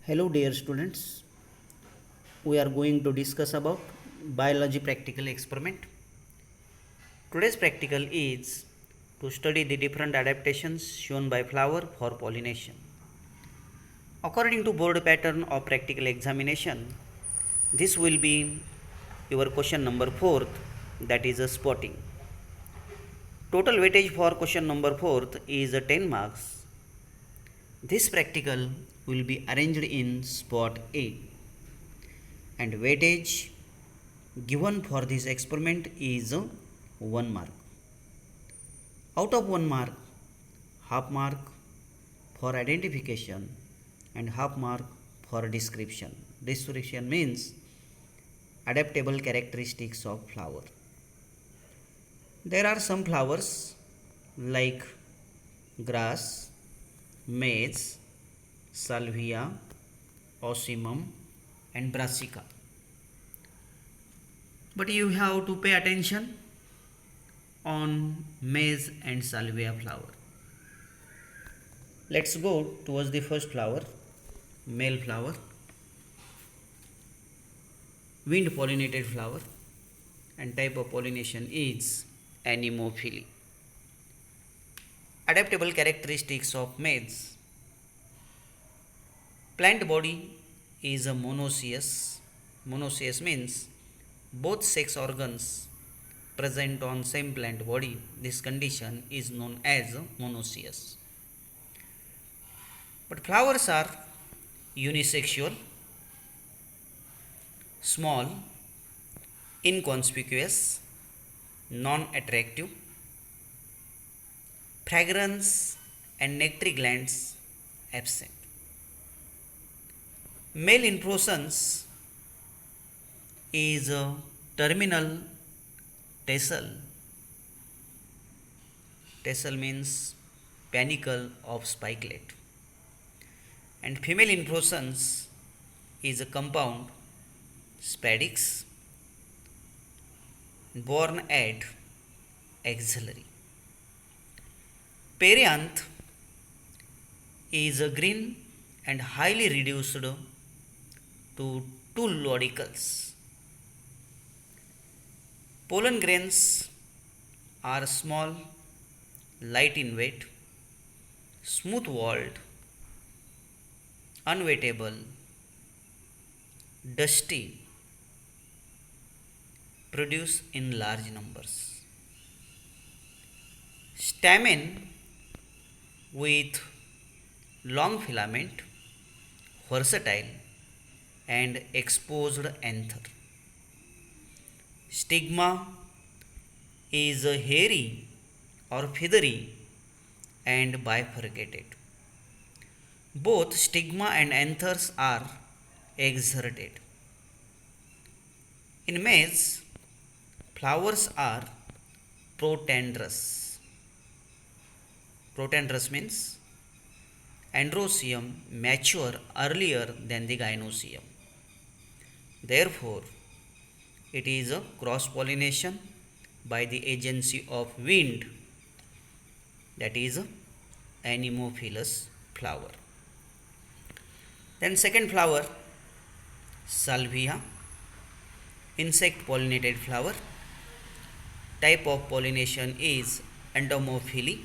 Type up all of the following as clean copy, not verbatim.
Hello dear students, we are going to discuss about biology practical experiment. Today's practical is to study the different adaptations shown by flower for pollination. According to board pattern of practical examination, this will be your question number 4th, that is a spotting. Total weightage for question number 4th is 10 marks. This practical will be arranged in spot A and weightage given for this experiment is 1 mark. Out of 1 mark, half mark for identification and half mark for description. Description means adaptable characteristics of flower. There are some flowers like grass, maize, salvia, ocimum and brassica. But you have to pay attention on maize and salvia flower. Let's go towards the first flower, male flower, wind pollinated flower, and type of pollination is anemophily. Adaptable characteristics of maize. Plant body is a monoecious. Monoecious means both sex organs present on same plant body. This condition is known as monoecious. But flowers are unisexual, small, inconspicuous, non-attractive. Fragrance and nectary glands absent. Male inflorescence is a terminal tassel. Tassel means panicle of spikelet. And female inflorescence is a compound spadix born at axillary. Perianth is a green and highly reduced to 2 lodules. Pollen grains are small, light in weight, smooth walled, unweightable, dusty, produce in large numbers. Stamen with long filament, versatile and exposed anther. Stigma is hairy or feathery and bifurcated. Both stigma and anthers are exserted. In maize, flowers are protandrous. Protandrous means androecium mature earlier than the gynoecium. Therefore, it is a cross pollination by the agency of wind, that is anemophilous flower. Then second flower, salvia, insect pollinated flower. Type of pollination is entomophily.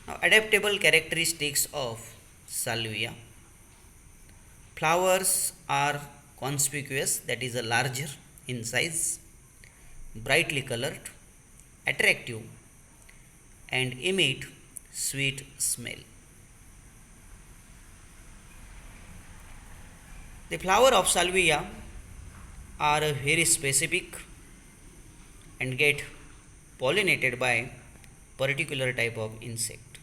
Now, adaptable characteristics of salvia. Flowers are conspicuous, that is a larger in size, brightly colored, attractive and emit sweet smell. The flower of salvia are very specific and get pollinated by particular type of insect.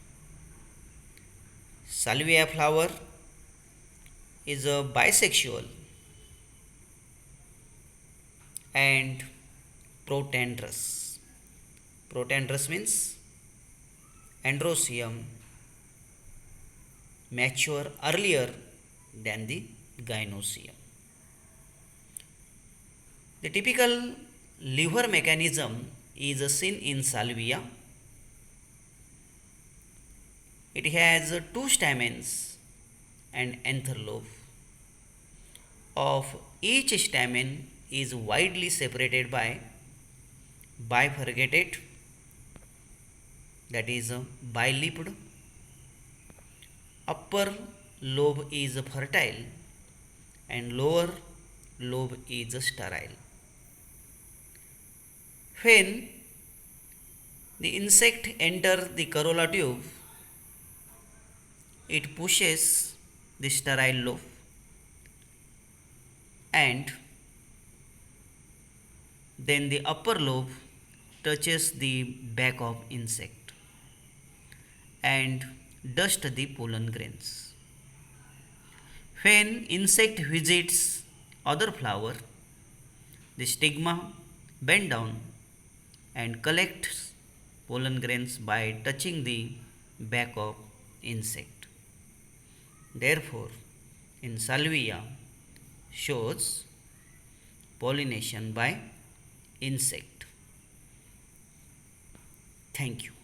Salvia flower is a bisexual and protandrous. Protandrous means androecium mature earlier than the gynoecium. The typical liver mechanism is seen in salvia. It has two stamens and anther lobe of each stamen is widely separated by bifurcated, that is bilipped. Upper lobe is fertile and lower lobe is sterile. When the insect enters the corolla tube, it pushes the sterile lobe and then the upper lobe touches the back of insect and dust the pollen grains. When insect visits other flower, the stigma bend down and collects pollen grains by touching the back of insect. Therefore, in salvia shows pollination by insect. Thank you.